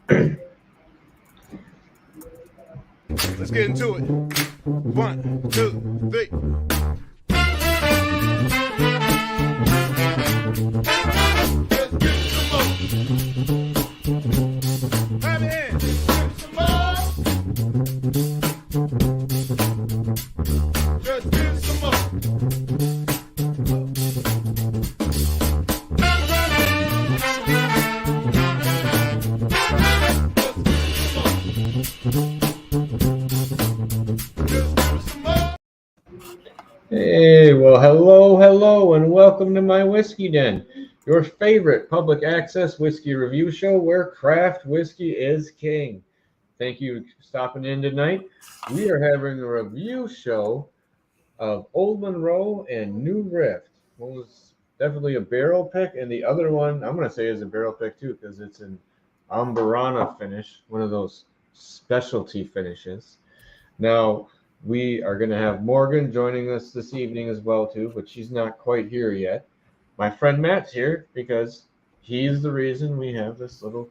Let's get into it. 1, 2, 3. Hey, well, hello, and welcome to My Whiskey Den, your favorite public access whiskey review show where craft whiskey is king. Thank you for stopping in tonight. We are having a review show of Old Monroe and New Riff. One was definitely a barrel pick, and the other one, I'm going to say is a barrel pick too, because it's an Amburana finish, one of those specialty finishes. Now, we are going to have Morgan joining us this evening as well, too, but she's not quite here yet. My friend Matt's here because he's the reason we have this little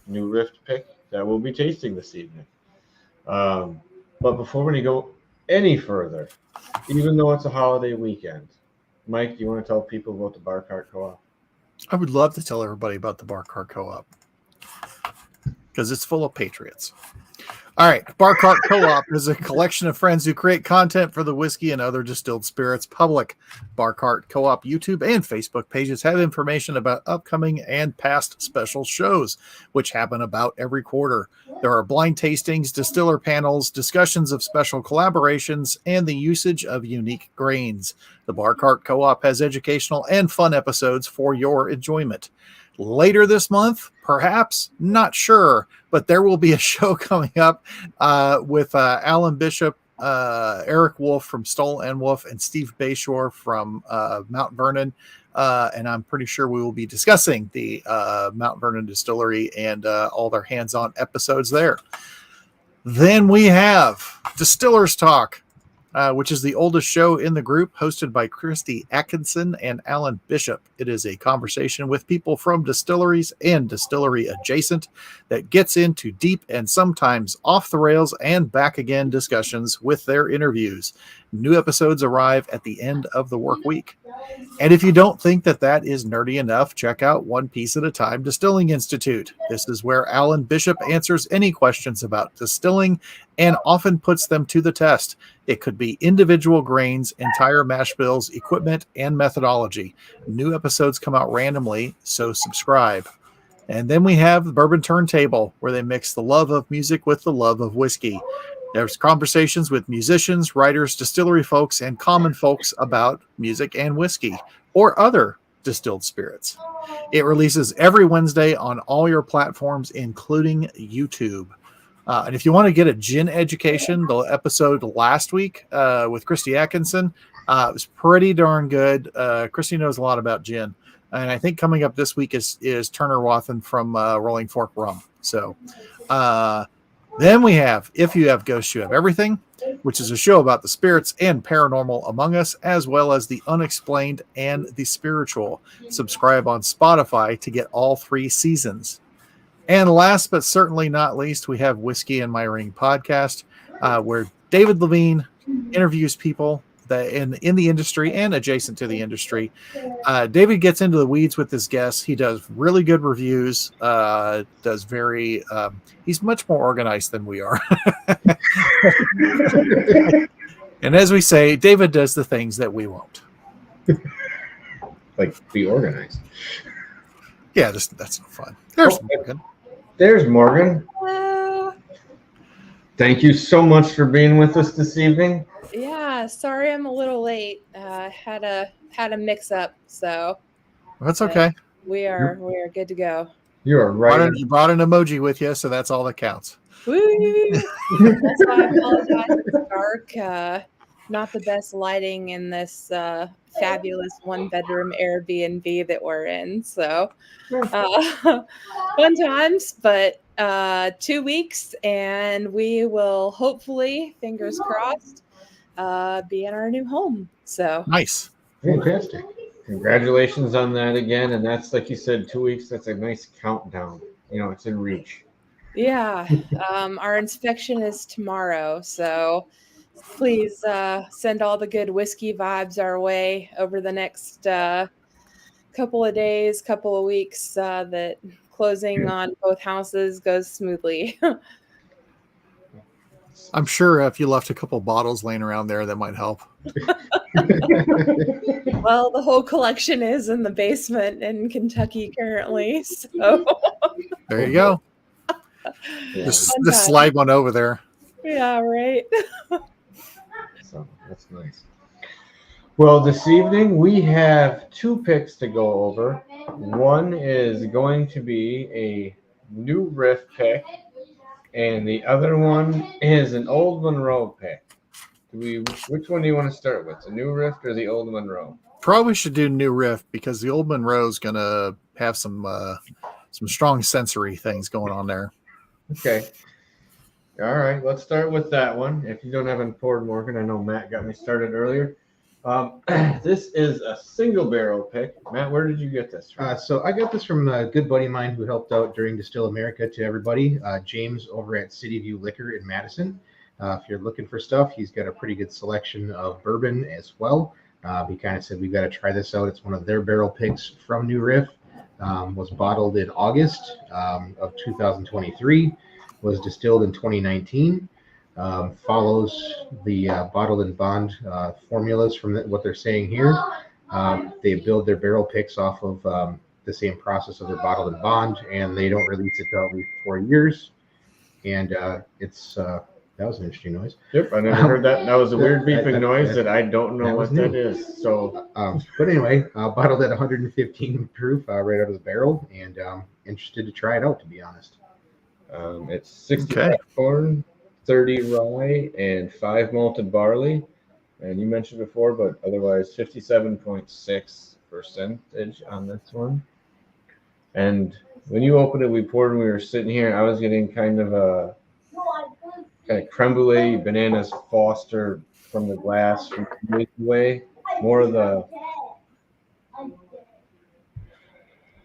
New Riff pick that we'll be tasting this evening. But before we go any further, even though it's a holiday weekend, Mike, you want to tell people about the Bar Cart Co-op? I would love to tell everybody about the Bar Cart Co-op because it's full of patriots. All right. Bar Cart Co-op is a collection of friends who create content for the whiskey and other distilled spirits public. Bar Cart Co-op YouTube and Facebook pages have information about upcoming and past special shows, which happen about every quarter. There are blind tastings, distiller panels, discussions of special collaborations, and the usage of unique grains. The Bar Cart Co-op has educational and fun episodes for your enjoyment. Later this month, perhaps, not sure, but there will be a show coming up with Alan Bishop, Eric Wolf from Stoll and Wolf, and Steve Bayshore from Mount Vernon. And I'm pretty sure we will be discussing the Mount Vernon distillery and all their hands-on episodes there. Then we have Distillers Talk, which is the oldest show in the group, hosted by Christy Atkinson and Alan Bishop. It is a conversation with people from distilleries and distillery adjacent that gets into deep and sometimes off the rails and back again discussions with their interviews. New episodes arrive at the end of the work week. And if you don't think that that is nerdy enough, check out One Piece at a Time Distilling Institute. This is where Alan Bishop answers any questions about distilling and often puts them to the test. It could be individual grains, entire mash bills, equipment, and methodology. New episodes come out randomly, so subscribe. And then we have the Bourbon Turntable, where they mix the love of music with the love of whiskey. There's conversations with musicians, writers, distillery folks, and common folks about music and whiskey, or other distilled spirits. It releases every Wednesday on all your platforms, including YouTube. And if you want to get a gin education, the episode last week with Christy Atkinson, it was pretty darn good. Christy knows a lot about gin. And I think coming up this week is Turner Wathen from Rolling Fork Rum. So then we have If You Have Ghosts, You Have Everything, which is a show about the spirits and paranormal among us, as well as the unexplained and the spiritual. Subscribe on Spotify to get all 3 seasons. And last but certainly not least, we have Whiskey in My Ring podcast, where David Levine interviews people that in the industry and adjacent to the industry. David gets into the weeds with his guests. He does really good reviews, he's much more organized than we are. And as we say, David does the things that we won't. Like, be organized. Yeah, that's no fun. There's Morgan. There's Morgan. Hello. Thank you so much for being with us this evening. Yeah, sorry I'm a little late. Had a mix up, so That's okay. We are good to go. You are right. You brought an emoji with you, so that's all that counts. Woo! That's why I apologize. It's dark. Not the best lighting in this fabulous 1-bedroom Airbnb that we're in. So fun times, but 2 weeks, and we will hopefully, fingers crossed, be in our new home. So Nice. Fantastic. Congratulations on that again. And that's, like you said, 2 weeks. That's a nice countdown. You know, it's in reach. Yeah, our inspection is tomorrow, so please send all the good whiskey vibes our way over the next couple of days, couple of weeks, that closing on both houses goes smoothly. I'm sure if you left a couple bottles laying around there, that might help. Well, the whole collection is in the basement in Kentucky currently, so There you go. Yeah, Just Fun time. slide one over there. yeah, right. so that's nice. Well, this evening we have 2 picks to go over. One is going to be a new Riff pick, and the other one is an old Monroe pick. Which one do you want to start with, the new Riff or the old Monroe? Probably should do new Riff because the old Monroe's gonna have some strong sensory things going on there. Okay. All right, let's start with that one. If you don't have it poured, Morgan, I know Matt got me started earlier. This is a single barrel pick. Matt, where did you get this from? So I got this from a good buddy of mine who helped out during Distill America to everybody, James over at City View Liquor in Madison. If you're looking for stuff, he's got a pretty good selection of bourbon as well. He kind of said, we got to try this out. It's one of their barrel picks from New Riff. Was bottled in August of 2023. Was distilled in 2019. Follows the bottled and bond formulas from what they're saying here. They build their barrel picks off of the same process of their bottled and bond, and they don't release it till at least 4 years. And it's that was an interesting noise. Yep, I never heard that. That was a weird beeping noise that I don't know what that is. So, but anyway, bottled at 115 proof right out of the barrel, and interested to try it out, to be honest. it's 65 corn, 30 rye, and 5 malted barley. And you mentioned before, but otherwise 57.6% on this one. And when you opened it, we poured and we were sitting here. I was getting kind of creme brulee, bananas, Foster from the glass from the Milky Way. More of the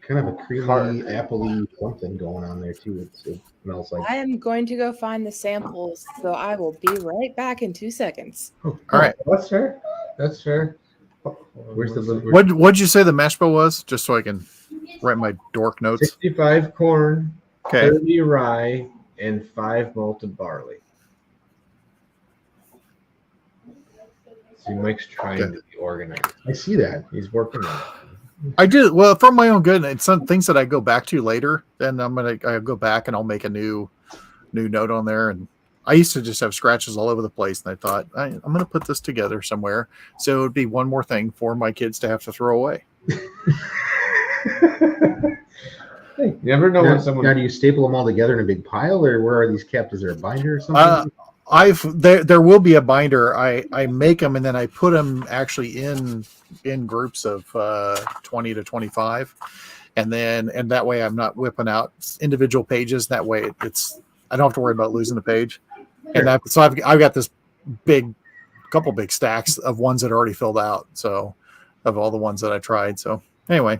kind of a creamy, appley something going on there too. It smells like. I am going to go find the samples, so I will be right back in 2 seconds. All right. That's fair. That's fair. Where's the What'd you say the mash bill was? Just so I can write my dork notes. 65 corn, Okay. 30 rye, and 5 malted barley. See, Mike's trying to be organized. I see that. He's working on it. I do well for my own good. It's some things that I go back to later. Then I'll go back and I'll make a new note on there. And I used to just have scratches all over the place, and I thought I'm going to put this together somewhere, so it would be one more thing for my kids to have to throw away. Hey, you never know when someone. Now, do you staple them all together in a big pile, or where are these kept? Is there a binder or something? There will be a binder. I make them and then I put them actually in groups of 20 to 25, and that way I'm not whipping out individual pages. That way I don't have to worry about losing the page. Sure. And so I've got this couple big stacks of ones that are already filled out. So of all the ones that I tried. So anyway,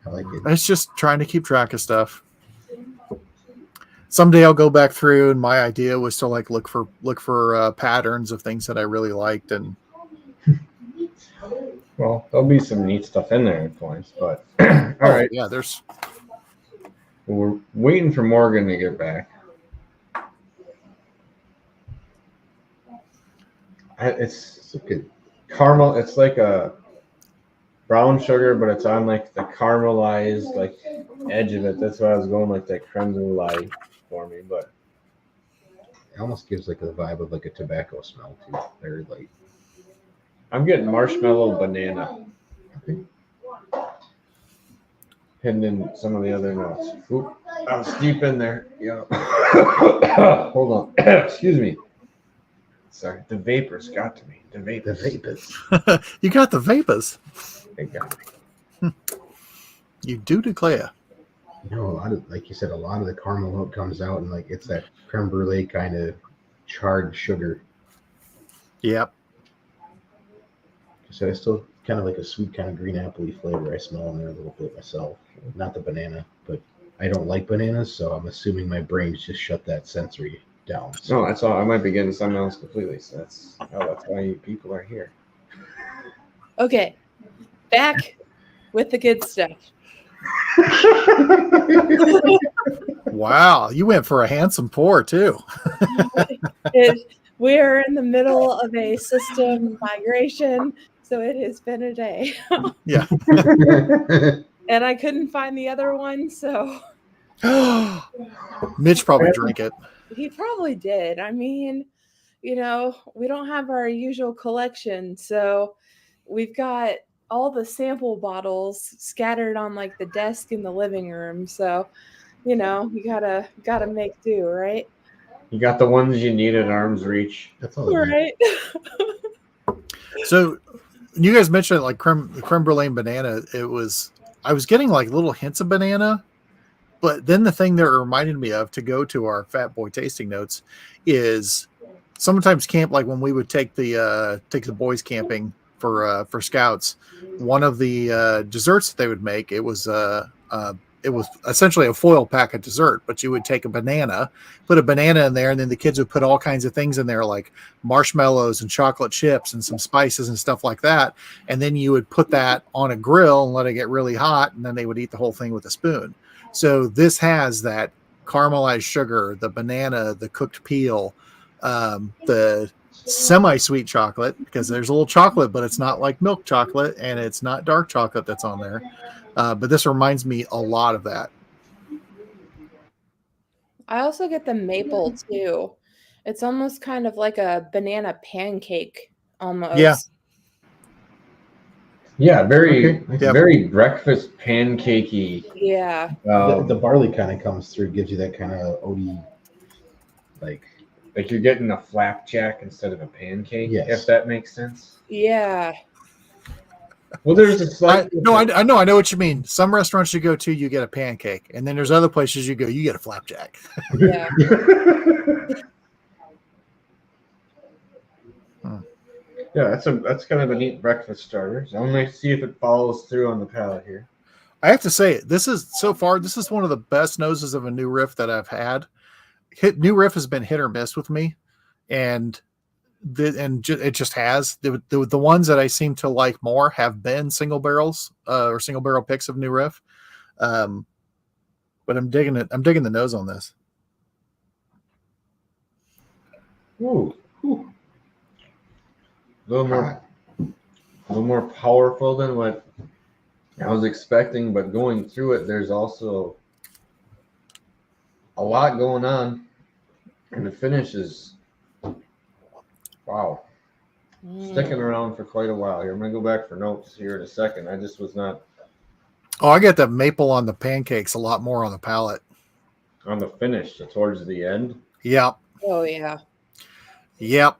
I like it. it's just trying to keep track of stuff. Someday I'll go back through, and my idea was to look for patterns of things that I really liked. And Well, there'll be some neat stuff in there at points, but all right. yeah, there's. We're waiting for Morgan to get back. It's good caramel. It's like a brown sugar, but it's on the caramelized edge of it. That's why I was going that creme brulee for me, but It almost gives the vibe of a tobacco smell too. Very light. I'm getting marshmallow banana. Okay. Hidden in some of the other notes. Oop, I was deep in there. Yeah. Hold on. Excuse me. Sorry, the vapors got to me. The vapors. You got the vapors. They got me. You do declare. A lot of, like you said, a lot of the caramel note comes out, and it's that creme brulee kind of charred sugar. Yep. So it's still kind of a sweet kind of green apple-y flavor I smell in there a little bit myself. Not the banana, but I don't like bananas, so I'm assuming my brain's just shut that sensory down. So No, that's all. I might be getting something else completely. So that's why you people are here. Okay, back with the good stuff. Wow, you went for a handsome pour too. We're in the middle of a system migration, so it has been a day. Yeah. And I couldn't find the other one, so Mitch probably drank it. he probably did. I mean, we don't have our usual collection, so we've got all the sample bottles scattered on like the desk in the living room. So, you gotta make do, right? You got the ones you need at arm's reach. That's all. That Right. So you guys mentioned like creme brulee and banana. I was getting like little hints of banana, but then the thing that it reminded me of to go to our Fat Boy tasting notes is sometimes camp, like when we would take the boys camping for scouts, one of the desserts that they would make, it was essentially a foil pack of dessert, but you would take a banana, put a banana in there, and then the kids would put all kinds of things in there like marshmallows and chocolate chips and some spices and stuff like that. And then you would put that on a grill and let it get really hot, and then they would eat the whole thing with a spoon. So this has that caramelized sugar, the banana, the cooked peel, the semi-sweet chocolate, because there's a little chocolate, but it's not like milk chocolate, and it's not dark chocolate that's on there. But this reminds me a lot of that. I also get the maple too. It's almost kind of like a banana pancake almost. Yeah. Yeah, very Yep. very breakfast pancakey. Yeah. the barley kind of comes through, gives you that kind of oaty, like Like you're getting a flapjack instead of a pancake, Yes. if that makes sense. Yeah. Well, there's a slight I know what you mean. Some restaurants you go to, you get a pancake, and then there's other places you go, you get a flapjack. Yeah. Yeah, that's kind of a neat breakfast starter. So I'm gonna see if it follows through on the palate here. I have to say, this is one of the best noses of a new Riff that I've had. New Riff has been hit or miss with me, and it just has. The ones that I seem to like more have been single barrels or single barrel picks of New Riff. But I'm digging it. I'm digging the nose on this. Ooh. A little more powerful than what I was expecting, but going through it, there's also a lot going on, and the finish is wow. Sticking around for quite a while here. I'm gonna go back for notes here in a second. I just was not Oh, I get the maple on the pancakes a lot more on the palate. on the finish towards the end. Yep. Oh yeah. Yep.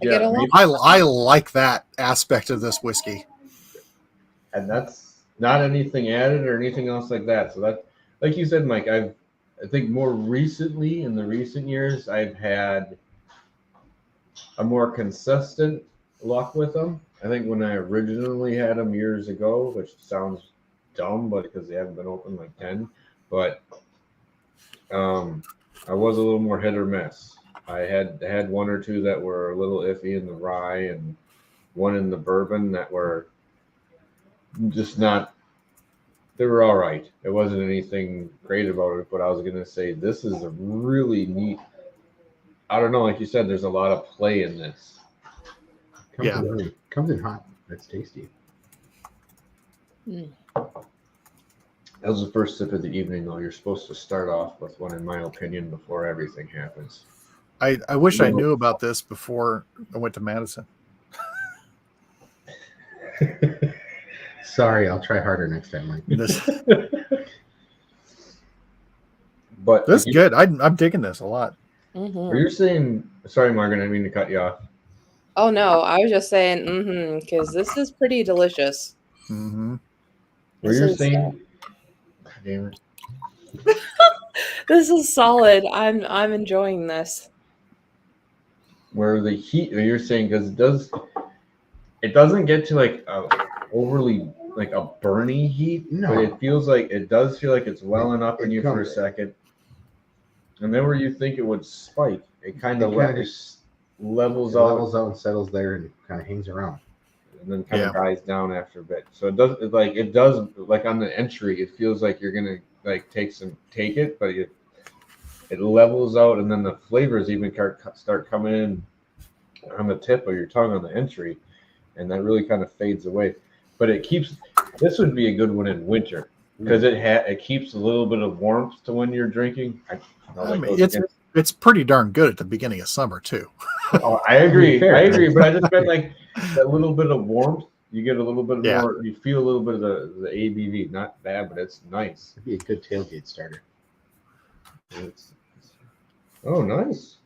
I get a lot. I like that aspect of this whiskey. And that's not anything added or anything else like that. So that, like you said, Mike, I think more recently in the recent years, I've had a more consistent luck with them. I think when I originally had them years ago, which sounds dumb, but because they haven't been open like 10, but I was a little more hit or miss. I had one or two that were a little iffy in the rye and one in the bourbon that were just not, they were all right. It wasn't anything great about it, but I was going to say this is a really neat, I don't know, like you said, there's a lot of play in this. Comes in hot. That's tasty. That was the first sip of the evening, though. You're supposed to start off with one, in my opinion, before everything happens. I wish I knew about this before I went to Madison. Sorry, I'll try harder next time, Mike. But This is good. I'm digging this a lot. Mm-hmm. you're saying, sorry, Margaret, I didn't mean to cut you off. Oh no, I was just saying, because this is pretty delicious. Mm-hmm. Were This you is, saying? God damn it. This is solid. I'm enjoying this. Where the heat, you're saying, because it doesn't get to like overly, like a burny heat. No. But it feels like it does feel like it's welling up in It you for a comes- second. And then where you think it would spike, it kind of just levels it out levels out and settles there and kind of hangs around. and then kind of dies down after a bit. So it does like on the entry, it feels like you're gonna like take it, but it levels out, and then the flavors even start coming in on the tip of your tongue on the entry, and that really kind of fades away. But this would be a good one in winter because it keeps a little bit of warmth to when you're drinking. I mean, it's pretty darn good at the beginning of summer too. Oh, I agree. But I just meant like that little bit of warmth. You get a little bit more. You feel a little bit of the ABV. Not bad, but it's nice. It'd be a good tailgate starter. Oh, nice.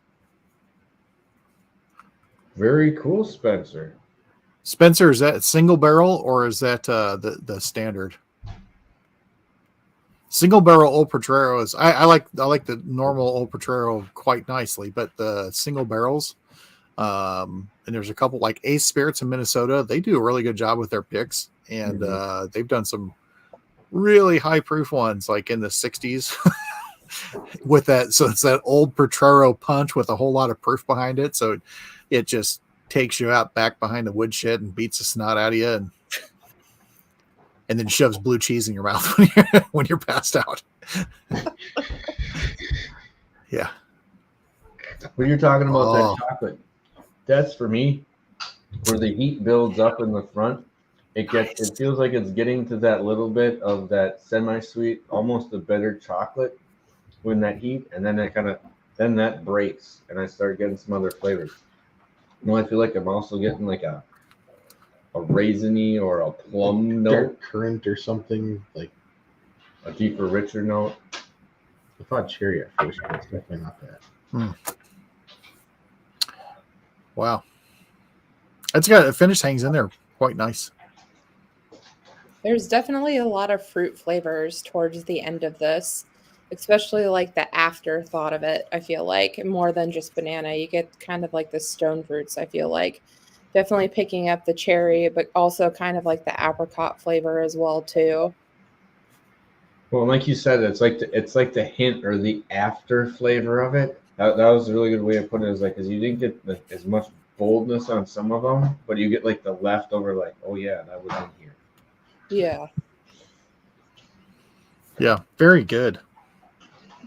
Very cool, Spencer. Spencer, is that single barrel or is that the standard? Single barrel Old Potrero is I like the normal Old Potrero quite nicely, but the single barrels, and there's a couple like Ace Spirits in Minnesota. They do a really good job with their picks, and they've done some really high proof ones, like in the 60s. With that, so it's that Old Potrero punch with a whole lot of proof behind it, so it just takes you out back behind the woodshed and beats the snot out of you, and then shoves blue cheese in your mouth when you're passed out. Yeah. When you're talking about that chocolate, that's for me where the heat builds up in the front. It feels like it's getting to that little bit of that semi-sweet, almost a bitter chocolate when that heat, and then then that breaks, and I start getting some other flavors. I feel like I'm also getting like a raisiny or a plum note, currant or something, like a deeper, richer note. I thought cherry at first, but it's definitely not that. Wow, it's got a finish hangs in there quite nice. There's definitely a lot of fruit flavors towards the end of this, especially like the afterthought of it. I feel like more than just banana, you get kind of like the stone fruits. I feel like definitely picking up the cherry, but also kind of like the apricot flavor as well too. Well, like you said, it's like the hint or the after flavor of it. That was a really good way of putting it. Is like, because you didn't get as much boldness on some of them, but you get like the leftover, like, oh yeah, that was in here. Yeah. Yeah, very good.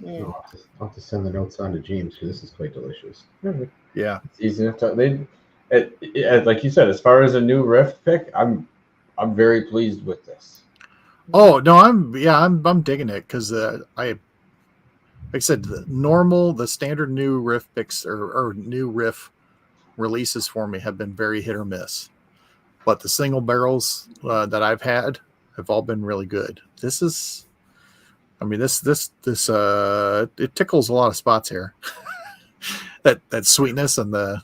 I'll have to send the notes on to James because this is quite delicious. Yeah, it's easy enough to. Like you said, as far as a new Riff pick, I'm very pleased with this. Oh no, I'm digging it because like I said, the standard new Riff picks or new Riff releases for me have been very hit or miss, but the single barrels that I've had have all been really good. This is, I mean, this it tickles a lot of spots here. that sweetness and the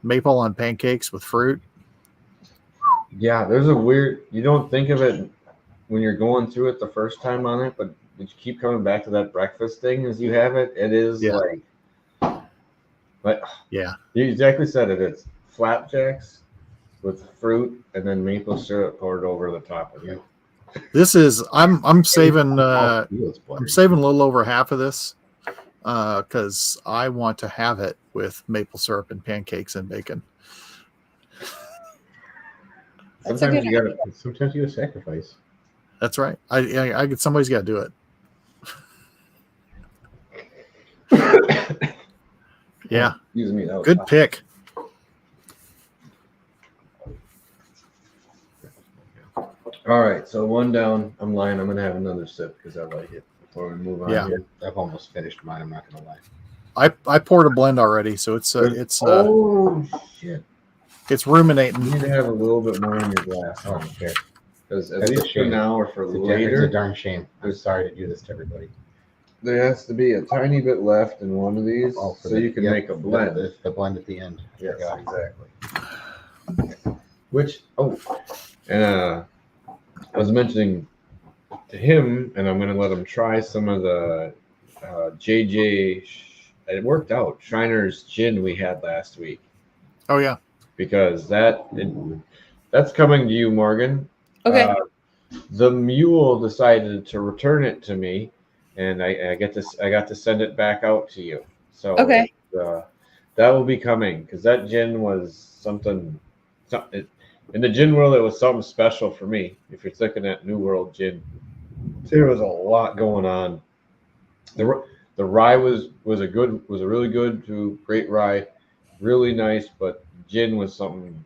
maple on pancakes with fruit. Yeah, there's a weird. You don't think of it when you're going through it the first time on it, but you keep coming back to that breakfast thing as you have it. It is like you exactly said it. It's flapjacks with fruit and then maple syrup poured over the top of it. This is I'm saving I'm saving a little over half of this because I want to have it with maple syrup and pancakes and bacon. Sometimes you gotta sacrifice. That's right. I somebody's got to do it. Yeah. Excuse me. Good pick. All right, so one down. I'm lying. I'm gonna have another sip because I like it before we move on. Yeah. Here. I've almost finished mine. I'm not gonna lie. I poured a blend already, so it's oh shit! It's ruminating. You need to have a little bit more in your glass. Oh, okay. Because at least for now or for It's later, a darn shame. I'm sorry to do this to everybody. there has to be a tiny bit left in one of these, so you can make a blend. The blend at the end. Yes, exactly. Which and I was mentioning to him, and I'm going to let him try some of the JJ. It worked out. Shriner's gin we had last week. Oh yeah, because that's coming to you, Morgan. Okay. the mule decided to return it to me, and I got to send it back out to you. So Okay. that will be coming because that gin was something. In the gin world, it was something special for me. If you're looking at New World gin, there was a lot going on. The rye was a really good to great rye, really nice, but gin was something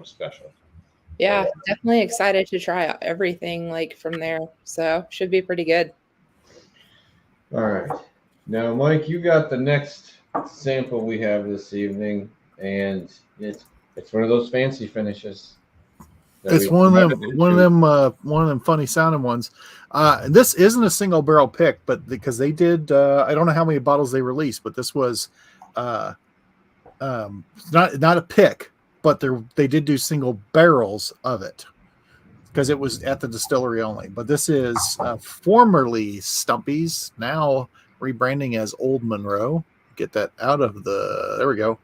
special. Yeah, definitely excited to try out everything like from there. So should be pretty good. All right. Now, Mike, you got the next sample we have this evening, and it's one of those fancy finishes. It's one of them funny sounding ones. This isn't a single barrel pick, but because they did, I don't know how many bottles they released, but this was not a pick, but they did do single barrels of it because it was at the distillery only. But this is formerly Stumpy's, now rebranding as Old Monroe. Get that out of the. There we go.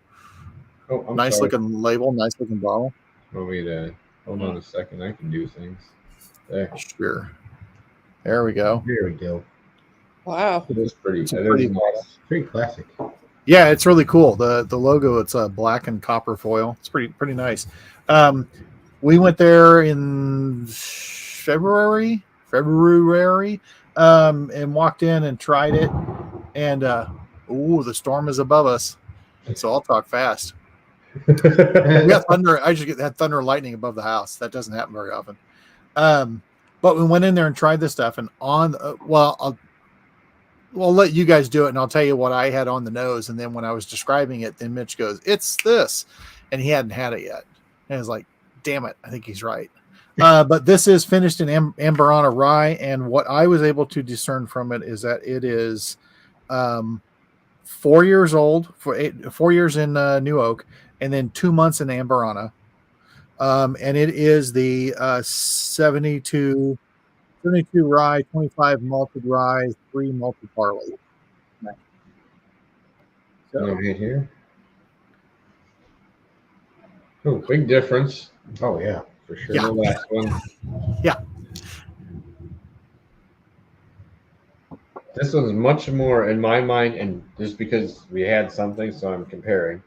Oh, I'm nice sorry. looking label, nice looking bottle. Want me to hold on a second? I can do things. There. Sure. There we go. There we go. Wow. It is pretty. It's It pretty is nice. Pretty classic. Yeah, it's really cool. The logo, it's black and copper foil. It's pretty nice. We went there in February, and walked in and tried it. And the storm is above us, so I'll talk fast. We got thunder. I just get that thunder and lightning above the house. That doesn't happen very often. But we went in there and tried this stuff, and I'll let you guys do it, and I'll tell you what I had on the nose. And then when I was describing it, then Mitch goes, "It's this," and he hadn't had it yet. And I was like, "Damn it, I think he's right." But this is finished in Amburana rye, and what I was able to discern from it is that it is 4 years old, 4 years in New Oak, and then 2 months in Amburana. And it is the 72 rye, 25 malted rye, 3 malted barley. So right here. Oh, big difference. Oh yeah, for sure. Yeah. The last one. Yeah. This one's much more, in my mind, and just because we had something, so I'm comparing.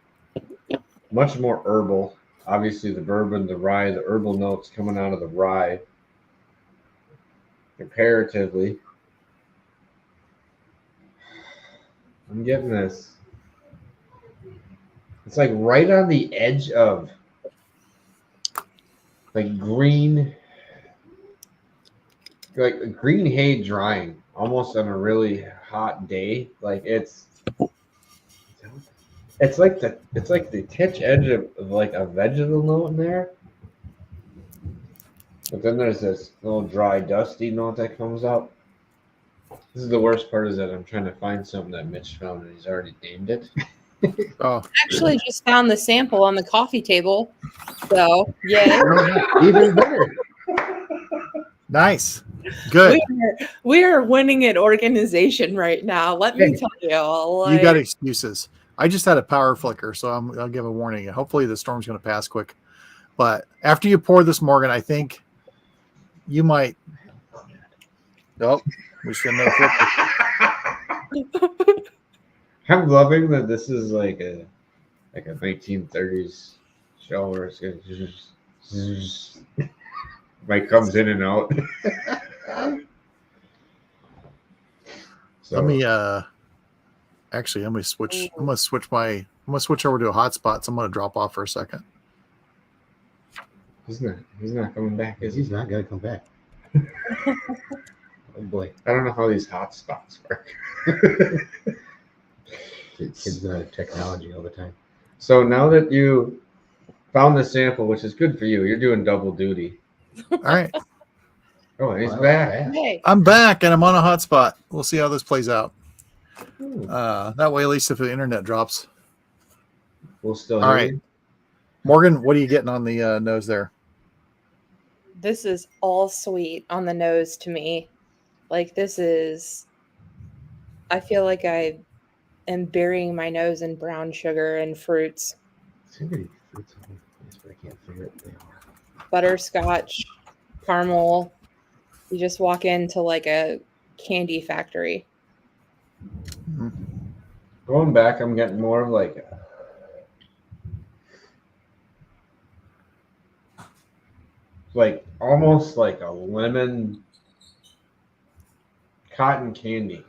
Much more herbal. Obviously, the bourbon, the rye, the herbal notes coming out of the rye. Comparatively, I'm getting this. It's like right on the edge of like green hay drying, almost on a really hot day. Like it's like the titch edge of like a vegetal note in there. But then there's this little dry, dusty note that comes up. This is the worst part, is that I'm trying to find something that Mitch found and he's already named it. Oh, Actually, just found the sample on the coffee table. So, yeah. Even better. nice. Good. We are winning at organization right now. Let me tell you. You got excuses. I just had a power flicker, so I'll give a warning. Hopefully the storm's going to pass quick. But after you pour this, Morgan, I think you might. Nope, we shouldn't have flipped. I'm loving that this is like a 1930s show where it's gonna just like comes in and out. So Let me actually I'm gonna switch over to a hotspot, so I'm gonna drop off for a second. he's not coming back, is he? He's not gonna come back. Oh boy, I don't know how these hot spots work. kids technology all the time. So now that you found the sample, which is good for you, you're doing double duty. All right, Oh, he's Wow, back. fast. Hey. I'm back and I'm on a hotspot. We'll see how this plays out. Ooh, That way, at least if the internet drops. we'll still All hear right. you. Morgan, what are you getting on the nose there? This is all sweet on the nose to me. Like, this is. I feel like I am burying my nose in brown sugar and fruits. So many fruits on this, but I can't figure out what they are. Butterscotch, caramel, You just walk into like a candy factory. Going back, I'm getting more of like almost like a lemon cotton candy.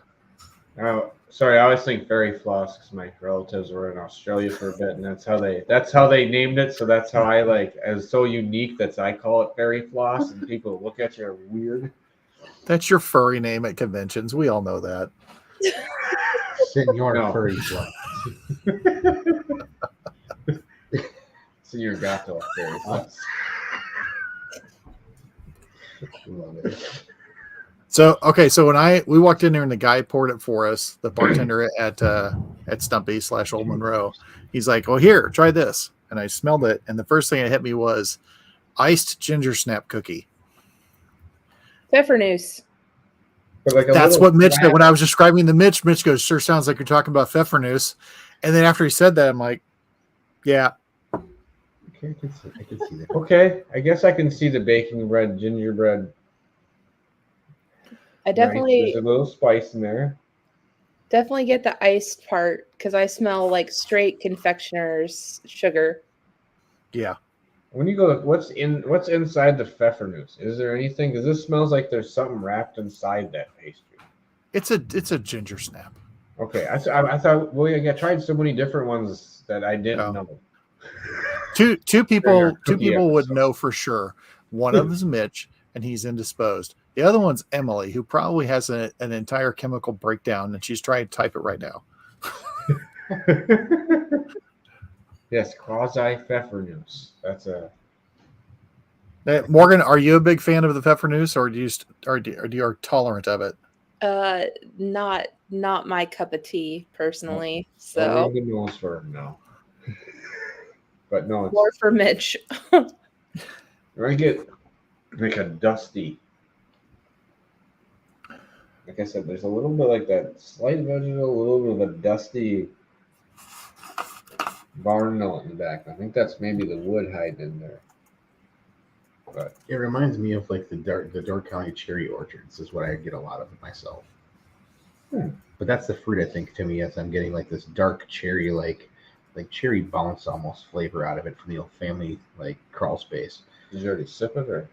Oh, sorry, I always think fairy floss because my relatives were in Australia for a bit, and that's how they named it. So that's how I like as so unique that I call it fairy floss, and people look at you are weird. That's your furry name at conventions. We all know that. Senor No. Furry Floss. Senor Gato fairy floss. Love it. So when we walked in there and the guy poured it for us, the bartender at Stumpy / Old Monroe, he's like, "Oh, here, try this." And I smelled it, and the first thing that hit me was iced ginger snap cookie. Pfeffernusse. But like a That's little what Mitch flat- said when I was describing the Mitch goes, "Sure sounds like you're talking about pfeffernusse." And then after he said that, I'm like, "Yeah, Okay, I can see that. Okay, I guess I can see the baking bread, gingerbread. I definitely There's a little spice in there. definitely get the iced part because I smell like straight confectioner's sugar. yeah." When you go, what's inside the pfeffernusse? Is there anything? Because this smells like there's something wrapped inside that pastry. It's a ginger snap. Okay, I thought. Well, I tried so many different ones that I didn't know. Two people cookie would episode. know for sure. One of them is Mitch, and he's indisposed. The other one's Emily, who probably has an entire chemical breakdown, and she's trying to type it right now. Yes, quasi pfeffernusse. That's a. Morgan, are you a big fan of the pfeffernusse, or do you are tolerant of it? Not my cup of tea personally. I'll So ring the nose for him now. But no, it's more for Mitch. I get like a dusty. Like I said, there's a little bit like that slight vegetal, a little bit of a dusty barn note in the back. I think that's maybe the wood hiding in there. But It reminds me of like the Dark County cherry orchards is what I get a lot of it myself. But that's the fruit I think to me as I'm getting like this dark cherry like cherry bounce almost flavor out of it from the old family like crawl space. did you already sip it or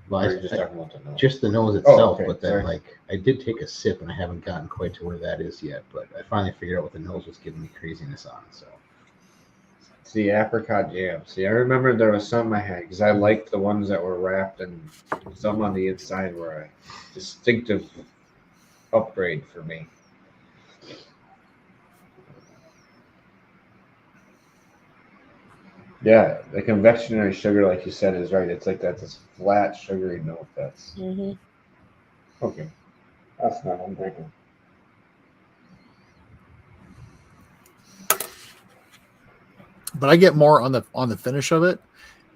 Well, are you just talking about the nose? just the nose itself, okay, but then sorry. like I did take a sip and I haven't gotten quite to where that is yet, but I finally figured out what the nose was giving me craziness on. So It's the apricot jam. See, I remember there was some I had because I liked the ones that were wrapped and some on the inside were a distinctive upgrade for me. Yeah, the confectionery sugar, like you said, is right. It's like that this flat sugary note. That's Mhm. okay. That's not what I'm drinking. But I get more on the finish of it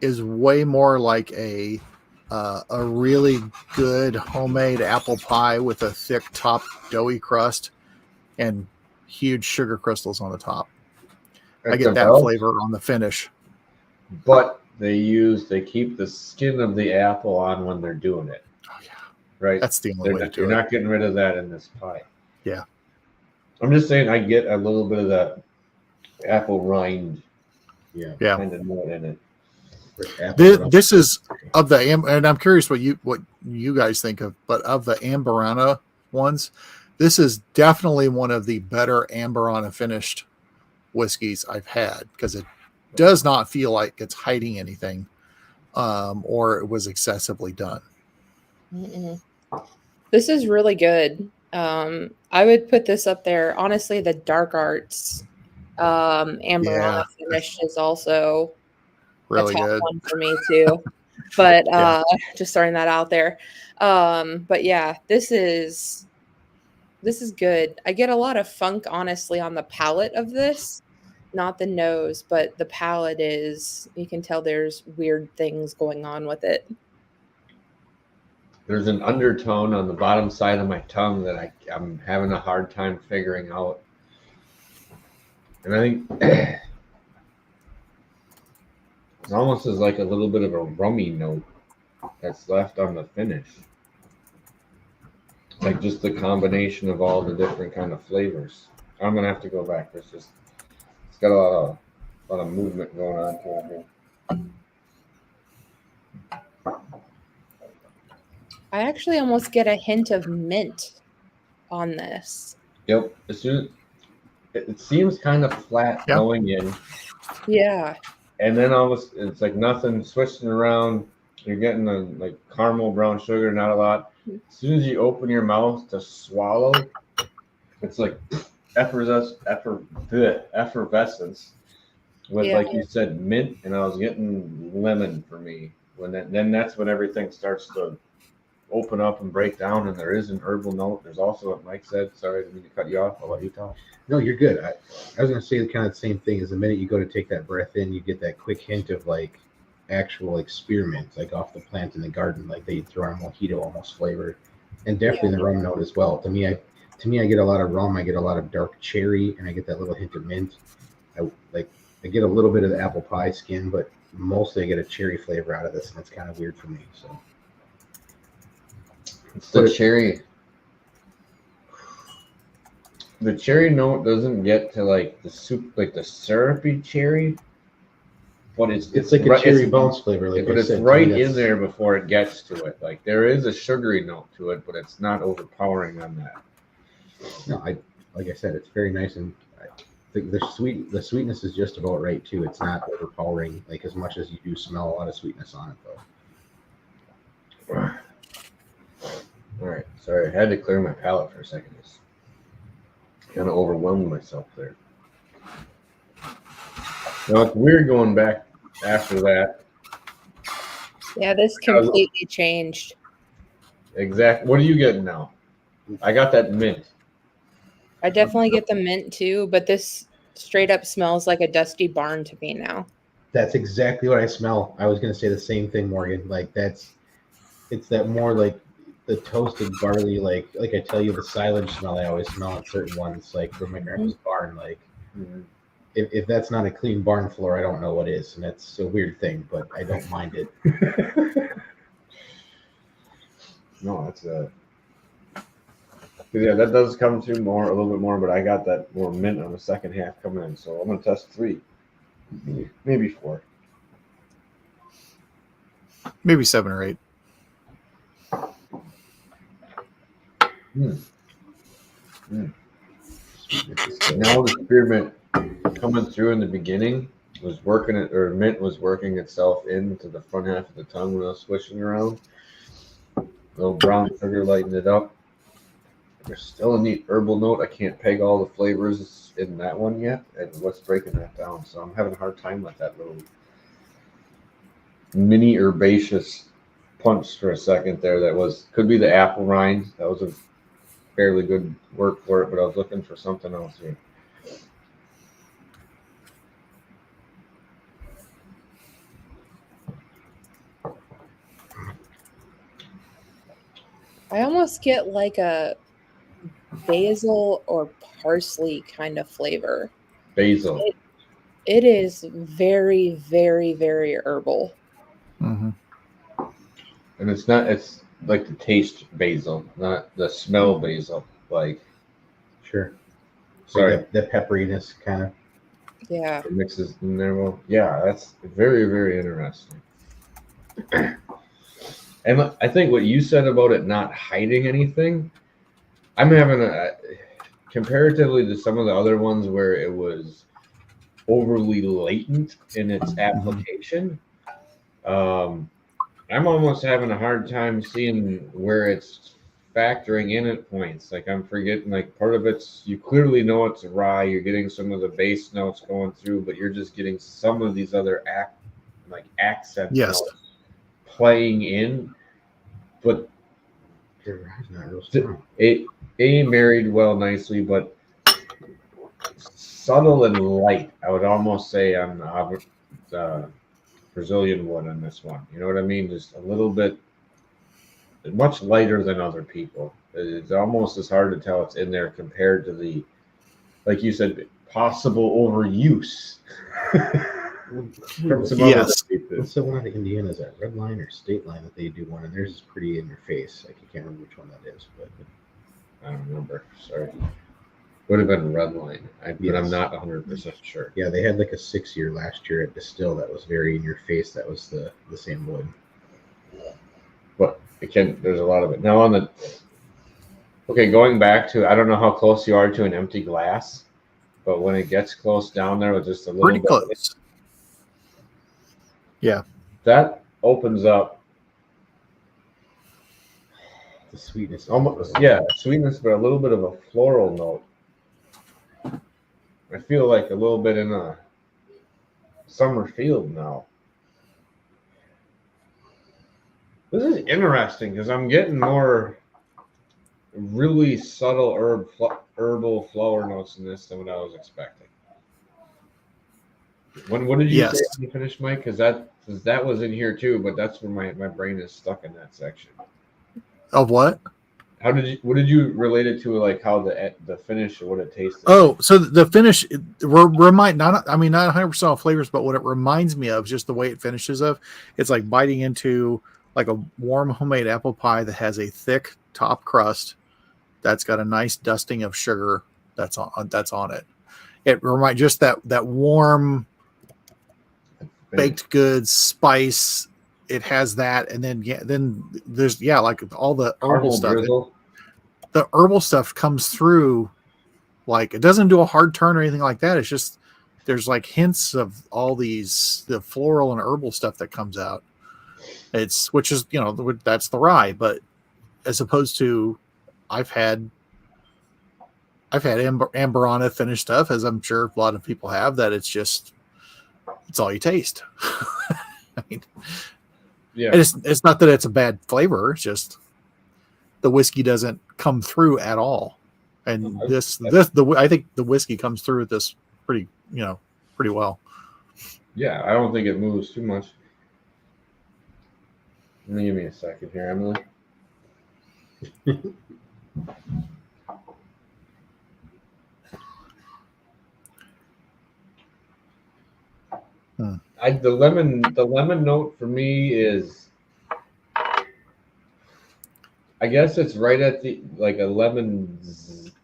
is way more like a really good homemade apple pie with a thick top doughy crust and huge sugar crystals on the top. I It's get that about- flavor on the finish. But they keep the skin of the apple on when they're doing it. Oh yeah, Right. that's the only way to do You're it. not getting rid of that in this pie. Yeah. I'm just saying I get a little bit of that apple rind yeah. kind of note in it. This is of the and I'm curious what you guys think of, but of the Amburana ones, this is definitely one of the better Amburana finished whiskeys I've had because it does not feel like it's hiding anything, or it was excessively done. Mm-mm. This is really good. I would put this up there. Honestly, the Dark Arts Amburana finish is also Really a top good. one for me too. But Yeah. just throwing that out there. But yeah, this is good. I get a lot of funk, honestly, on the palate of this. Not the nose, but the palate is, you can tell there's weird things going on with it. There's an undertone on the bottom side of my tongue that I'm having a hard time figuring out. And I think it almost is like a little bit of a rummy note. that's left on the finish. Like just the combination of all the different kind of flavors. I'm gonna have to go back. It's got a lot of movement going on here. I actually almost get a hint of mint on this. Yep. As soon it seems kind of flat going in. Yeah. And then almost it's like nothing switching around. You're getting the like caramel brown sugar, not a lot. As soon as you open your mouth to swallow, it's like effervescence with like you said mint, and I was getting lemon for me. Then that's when everything starts to open up and break down, and there is an herbal note. There's also what Mike said. Sorry, I didn't mean to cut you off. I'll let you talk. No, you're good. I was going to say kind of the same thing. Is the minute you go to take that breath in, you get that quick hint of like actual spearmint, like off the plant in the garden, like they throw on a mojito almost flavor, and definitely the rum note as well. To me, I get a lot of rum. I get a lot of dark cherry, and I get that little hint of mint. I get a little bit of the apple pie skin, but mostly I get a cherry flavor out of this, and it's kind of weird for me. So it's the cherry. The cherry note doesn't get to like the soup, like the syrupy cherry, but it's like a cherry bounce flavor. But it's right in there before it gets to it. Like there is a sugary note to it, but it's not overpowering on that. No, like I said, it's very nice, and the sweetness is just about right too. It's not overpowering like as much as you do smell a lot of sweetness on it though. All right, sorry, I had to clear my palate for a second. Kind of overwhelmed myself there. Now it's weird going back after that. Yeah, this completely changed. Exactly. What are you getting now? I got that mint. I definitely get the mint too, but this straight up smells like a dusty barn to me now. That's exactly what I smell. I was going to say the same thing, Morgan. Like it's that more like the toasted barley, like I tell you, the silage smell I always smell on certain ones, like from my grandpa's barn. Like if that's not a clean barn floor, I don't know what is, and that's a weird thing, but I don't mind it. No, that's yeah, that does come through a little bit more, but I got that more mint on the second half coming in, so I'm gonna test 3, maybe 4, maybe 7 or 8. Now the spearmint coming through in the beginning was working it, or mint was working itself into the front half of the tongue when I was swishing around. A little brown sugar lightened it up. There's still a neat herbal note. I can't peg all the flavors in that one yet, and what's breaking that down. So I'm having a hard time with that little mini herbaceous punch for a second there. That could be the apple rind. That was a fairly good work for it, but I was looking for something else here. I almost get like a basil or parsley kind of flavor. Basil. It is very, very, very herbal. Mm-hmm. And it's like the taste basil, not the smell basil. Like, sure. Sorry. Like the pepperiness kind of. Yeah. It mixes in there. Well, yeah, that's very, very interesting. And I think what you said about it not hiding anything, I'm having comparatively to some of the other ones where it was overly latent in its application. I'm almost having a hard time seeing where it's factoring in at points. Like I'm forgetting, like part of it's, you clearly know it's rye. You're getting some of the base notes going through, but you're just getting some of these other accent notes playing in. But not real strong. it married well nicely, but subtle and light. I would almost say on the Brazilian wood on this one. You know what I mean? Just a little bit, much lighter than other people. It's almost as hard to tell it's in there compared to the, like you said, possible overuse From some Yes. what's the one out of Indiana? Is that Red Line or State Line that they do one? And theirs is pretty in your face. Like, I can't remember which one that is, but I don't remember. Sorry. Would have been Red Line, but I'm Yes. not 100% sure. Yeah, they had like a 6-year last year at Distill that was very in your face. That was the same wood. But there's a lot of it. Now going back to, I don't know how close you are to an empty glass, but when it gets close down there with just a little Pretty bit, close. Yeah. that opens up The sweetness. almost, sweetness, but a little bit of a floral note. I feel like a little bit in a summer field now. This is interesting because I'm getting more really subtle herbal flower notes in this than what I was expecting. What did you say when you finished, Mike? Because that was in here too, but that's where my brain is stuck in that section. Of what? What did you relate it to, like how the finish or what it tasted? Oh, so the finish not 100% all flavors, but what it reminds me of, just the way it finishes of, it's like biting into like a warm homemade apple pie that has a thick top crust that's got a nice dusting of sugar that's on it. It reminds just that warm baked goods spice. It has that, and then there's like all the herbal stuff. The herbal stuff comes through, like it doesn't do a hard turn or anything like that. It's just there's like hints of all the floral and herbal stuff that comes out. Which is that's the rye, but as opposed to I've had Amburana finished stuff, as I'm sure a lot of people have, that it's all you taste. I mean. Yeah, it's not that it's a bad flavor. It's just the whiskey doesn't come through at all, and I think the whiskey comes through with this pretty well. Yeah, I don't think it moves too much. Let me give me a second here, Emily. The lemon note for me is, I guess it's right at the like a lemon,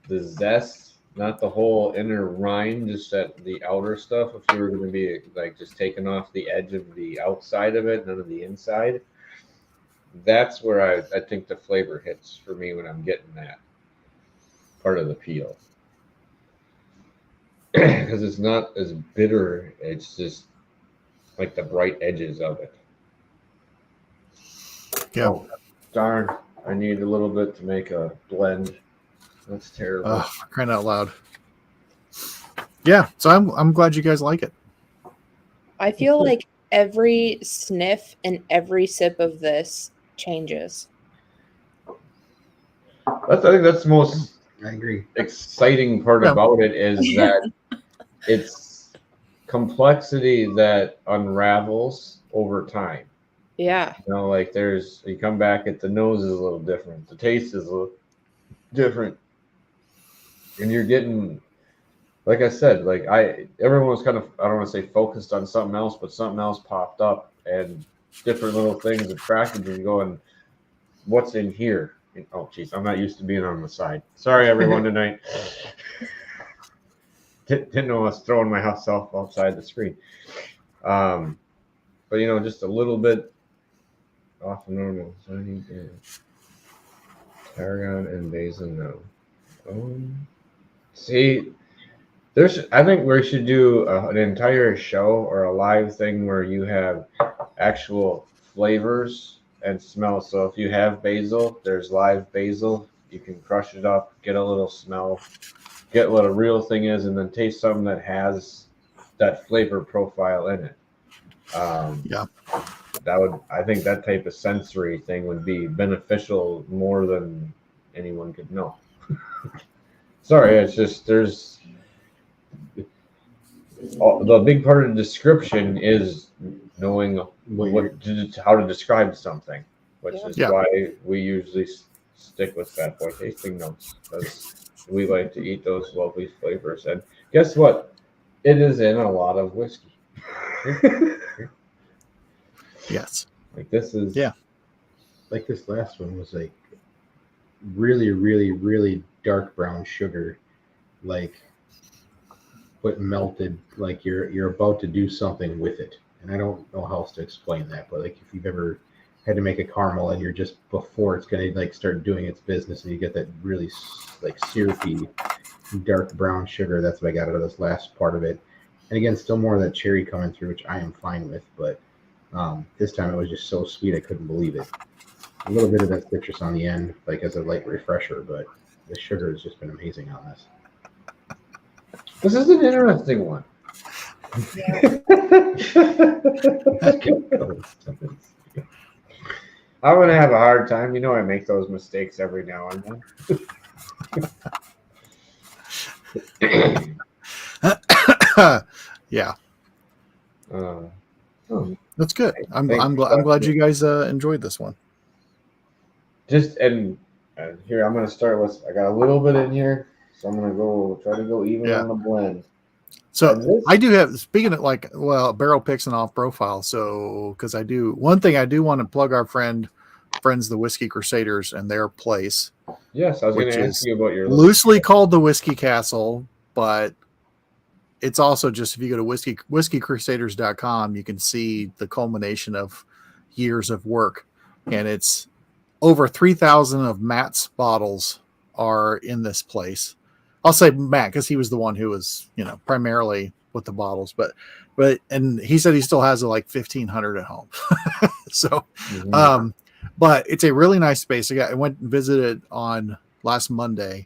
the zest, not the whole inner rind, just at the outer stuff. If you were going to be like just taking off the edge of the outside of it, none of the inside. That's where I think the flavor hits for me when I'm getting that part of the peel, because it's not as bitter. It's just like the bright edges of it. Yeah. Oh, darn. I need a little bit to make a blend. That's terrible. For crying out loud. Yeah, so I'm glad you guys like it. I feel like every sniff and every sip of this changes. I think that's the most I agree. exciting part about it is that it's complexity that unravels over time. Yeah. Like you come back at the nose is a little different. The taste is a little different. And you're getting, like I said, like everyone was kind of, I don't want to say focused on something else, but something else popped up and different little things attracted you going, what's in here? And, oh, geez, I'm not used to being on the side. Sorry, everyone, tonight. Didn't know I was throwing myself outside the screen. But, just a little bit off of normal. So I need tarragon and basil now. See, I think we should do an entire show or a live thing where you have actual flavors and smells. So if you have basil, there's live basil. You can crush it up, get a little smell, get what a real thing is, and then taste something that has that flavor profile in it. I think that type of sensory thing would be beneficial more than anyone could know. Sorry, it's just the big part of the description is knowing how to describe something, which is why we usually stick with Fat Boy tasting notes, because we like to eat those lovely flavors. And guess what? It is in a lot of whiskey. Yes. Like this is Like this last one was like really, really, really dark brown sugar, like but melted. Like you're about to do something with it, and I don't know how else to explain that. But like if you've ever had to make a caramel and you're just before it's gonna like start doing its business, and you get that really like syrupy dark brown sugar. That's what I got out of this last part of it. And again, still more of that cherry coming through, which I am fine with. But this time it was just so sweet, I couldn't believe it. A little bit of that citrus on the end, like as a light refresher, but the sugar has just been amazing on this. This is an interesting one. I'm gonna have a hard time. You know, I make those mistakes every now and then. Yeah, That's good. I'm glad you guys enjoyed this one. Just and here I'm gonna start with. I got a little bit in here, so I'm gonna try to go even on the blend. So I do have, speaking of barrel picks and off profile. So, because one thing I do want to plug our friends, the Whiskey Crusaders, and their place. Yes, I was going to ask you about your loosely called the Whiskey Castle, but it's also just, if you go to whiskeycrusaders.com, you can see the culmination of years of work, and it's over 3,000 of Matt's bottles are in this place. I'll say Matt because he was the one who was, primarily with the bottles, but and he said he still has like 1,500 at home. So, but it's a really nice space. I went and visited on last Monday.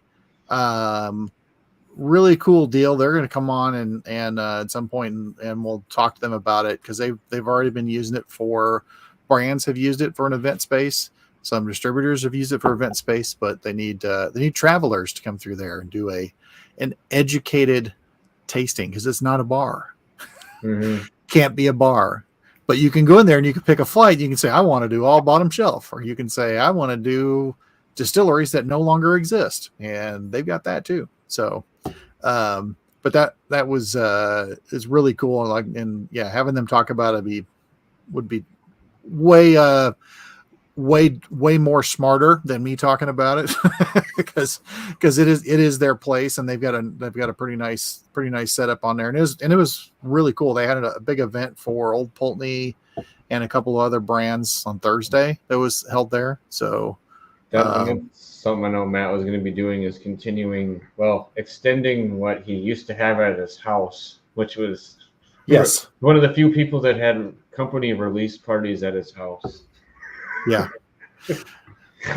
Really cool deal. They're going to come on and at some point and we'll talk to them about it because they've already been using it for brands have used it for an event space. Some distributors have used it for event space, but they need travelers to come through there and do an educated tasting because it's not a bar. Can't be a bar, but you can go in there and you can pick a flight. You can say, I want to do all bottom shelf, or you can say, I want to do distilleries that no longer exist, and they've got that too. So, but that was is really cool. And having them talk about it would be way more smarter than me talking about it because it is their place, and they've got a pretty nice setup on there, and it was really cool. They had a big event for Old Pulteney and a couple of other brands on Thursday that was held there. So that's something I know Matt was going to be doing is extending what he used to have at his house, which was one of the few people that had company release parties at his house. Yeah.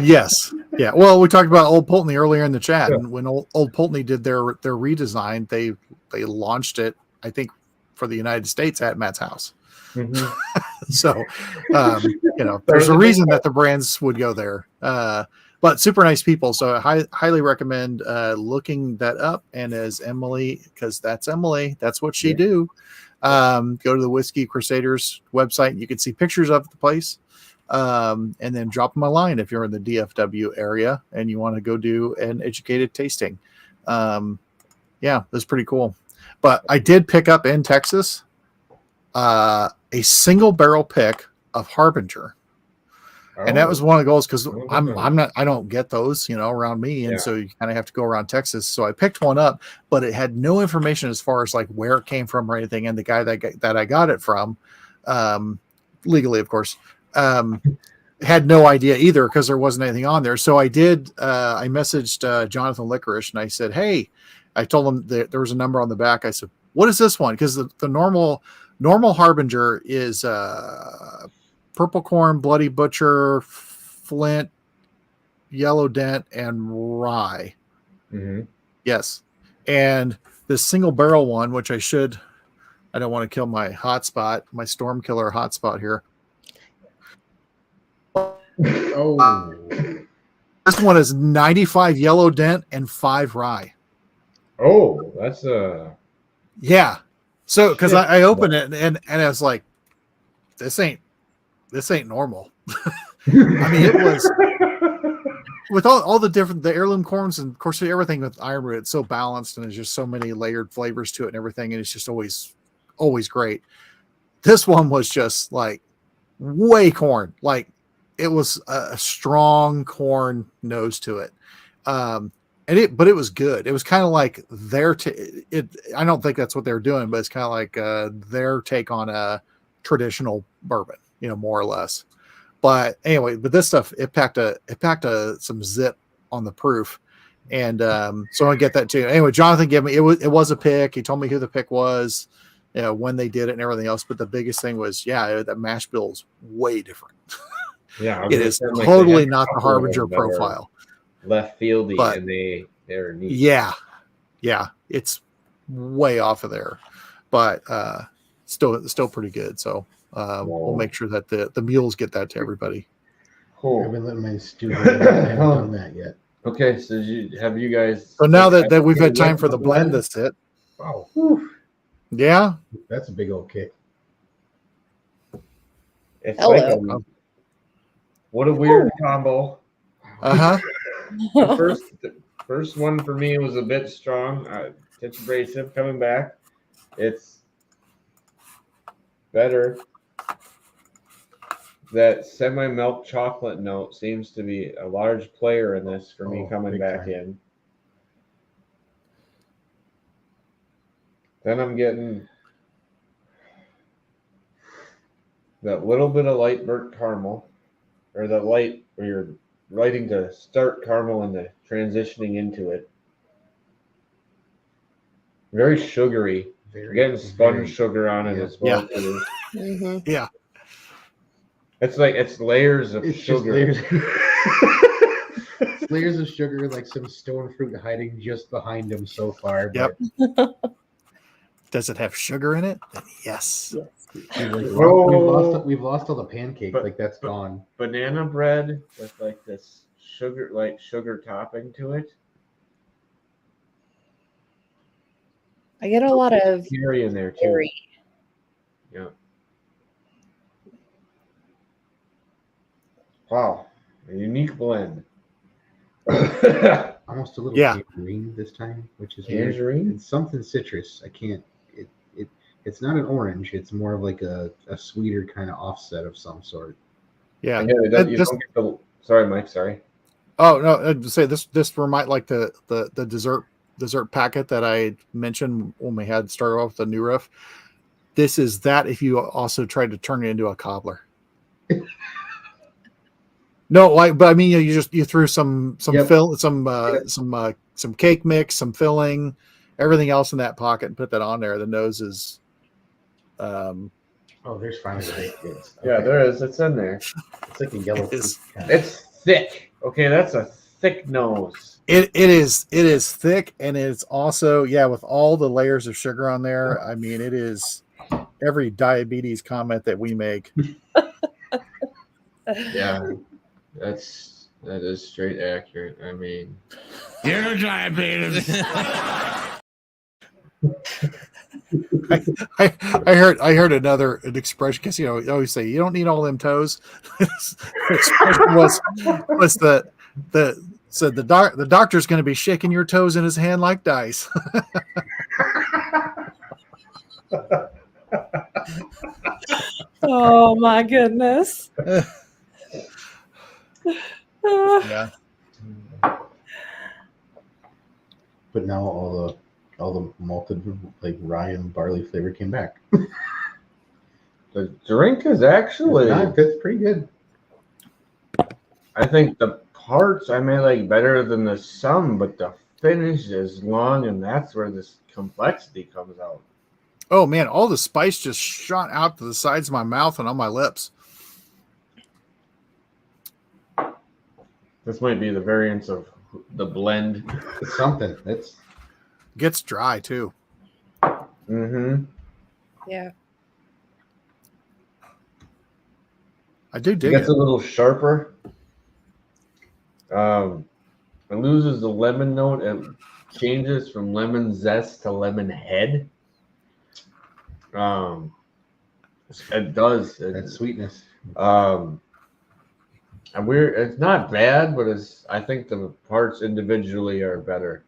Yes. Yeah. Well, we talked about Old Pulteney earlier in the chat, and when Old Pulteney did their redesign, they launched it, I think, for the United States at Matt's house. So, there's a reason that the brands would go there. But super nice people. So I highly recommend looking that up. And as Emily, because that's Emily, that's what she do. Go to the Whiskey Crusaders website. You can see pictures of the place. And then drop them a line if you're in the DFW area and you want to go do an educated tasting. That's pretty cool. But I did pick up in Texas a single barrel pick of Harbinger. And that was one of the goals because I don't get those, around me. And so you kind of have to go around Texas. So I picked one up, but it had no information as far as like where it came from or anything. And the guy that I got it from, legally, of course, had no idea either because there wasn't anything on there. So I messaged Jonathan Licorice and I said, hey, I told him that there was a number on the back. I said, what is this one? Because the normal Harbinger is Purple Corn, Bloody Butcher, Flint, Yellow Dent, and Rye. Yes. And this single barrel one, which I don't want to kill my hotspot, my storm killer hotspot here. This one is 95 Yellow Dent and 5 Rye. Oh, that's yeah. So because I opened it and I was like, this ain't normal. I mean, it was with all the heirloom corns and of course everything with Ironwood. It's so balanced and there's just so many layered flavors to it and everything, and it's just always great. This one was just like way corn. Like it was a strong corn nose to it. But it was good. It was kind of like I don't think that's what they were doing, but it's kind of like their take on a traditional bourbon, more or less. But anyway, but this stuff, it packed some zip on the proof. And so I get that too. Anyway, Jonathan gave me, it was a pick. He told me who the pick was, when they did it and everything else. But the biggest thing was, that mash bill is way different. Yeah, it is totally not the Harbinger profile. Left fieldy, but, and they're neat. Yeah, it's way off of there, but still pretty good. So we'll make sure that the mules get that to everybody. Cool. I've been letting my students. I haven't done that yet. Okay, so have you guys? So now that we've had time for the blend to sit. Wow. Yeah, that's a big old kick. It's like what a weird combo. The first one for me was a bit strong. It's abrasive coming back. It's better. That semi-milk chocolate note seems to be a large player in this for me coming back in. Then I'm getting that little bit of light burnt caramel, or the light where you're lighting to start caramel and the transitioning into it. Very sugary. You're getting sponge sugar on it as well too. Mm-hmm. Yeah. It's like it's layers of sugar. It's layers of sugar, like some stone fruit hiding just behind them so far. Yep. Does it have sugar in it? Then yes. We've lost all the pancake. Like that's gone. Banana bread with like this sugar topping to it. I get a lot of dairy in there too. Dairy. Yeah. Wow, a unique blend. Almost a little tangerine this time, which is tangerine. Weird. It's something citrus. I can't. It's not an orange. It's more of like a sweeter kind of offset of some sort. Yeah. Sorry, Mike. Sorry. Oh no! I'd say this remind like the dessert packet that I mentioned when we had started off with the new Riff. This is that if you also tried to turn it into a cobbler. No, but I mean, you threw some fill, some cake mix, some filling, everything else in that pocket, and put that on there. The nose is. There's finally the baked goods. Okay. Yeah, there is. It's in there. It's like a yellow. It's thick. Okay, that's a thick nose. It is thick, and it's also with all the layers of sugar on there. I mean, it is every diabetes comment that we make. Yeah. That is straight accurate. I mean, you're diabetes. I heard an expression because you always say you don't need all them toes. The expression was the doctor's going to be shaking your toes in his hand like dice. Oh my goodness. Yeah. But now all the malted like rye and barley flavor came back. The drink is actually that's pretty good. I think the parts I may like better than the sum, but the finish is long, and that's where this complexity comes out. Oh man, all the spice just shot out to the sides of my mouth and on my lips. This might be the variance of the blend. It's something. It's gets dry too. Mm-hmm. Yeah. I do dig it. Gets it. A little sharper. It loses the lemon note and changes from lemon zest to lemon head. It does. That sweetness. And it's not bad, but I think the parts individually are better.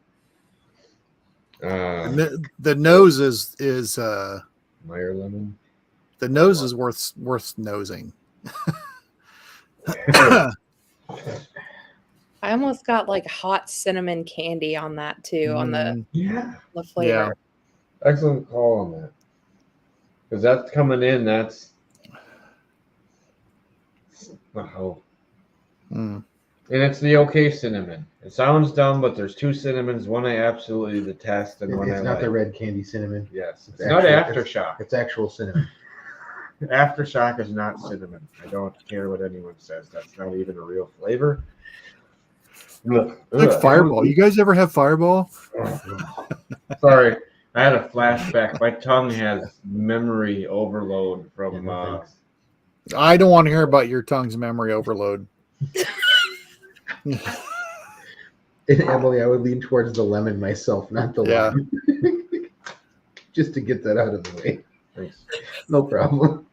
The nose is Meyer lemon. The nose is worth nosing. I almost got like hot cinnamon candy on that too, on the flavor. Yeah. Excellent call on that. Because that's coming in, that's Mm. And it's the okay cinnamon. It sounds dumb, but there's two cinnamons. One I absolutely detest, and one I It's not like. the red candy cinnamon. Yes, it's actual- not aftershock. It's actual cinnamon. Aftershock is not cinnamon. I don't care what anyone says. That's not even a real flavor. Ugh. Like Fireball. You guys ever have Fireball? Sorry, I had a flashback. My tongue has memory overload from. I don't want to hear about your tongue's memory overload. Emily, I would lean towards the lemon myself, not the lime. Just to get that out of the way. Thanks. No problem.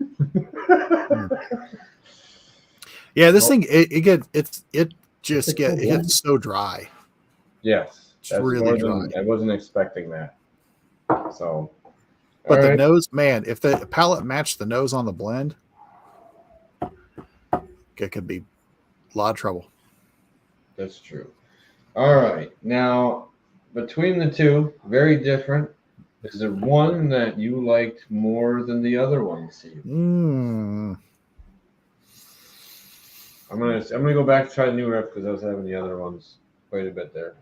Yeah, this thing it gets so dry. Yes, It's that's really dry. I wasn't expecting that. So, But all the right. nose, man, if the palate matched the nose on the blend, it could be a lot of trouble. That's true. All right. Now, between the two, very different. Is there one that you liked more than the other one, Steve? Mm. I'm gonna go back to try the new Riff because I was having the other ones quite a bit there.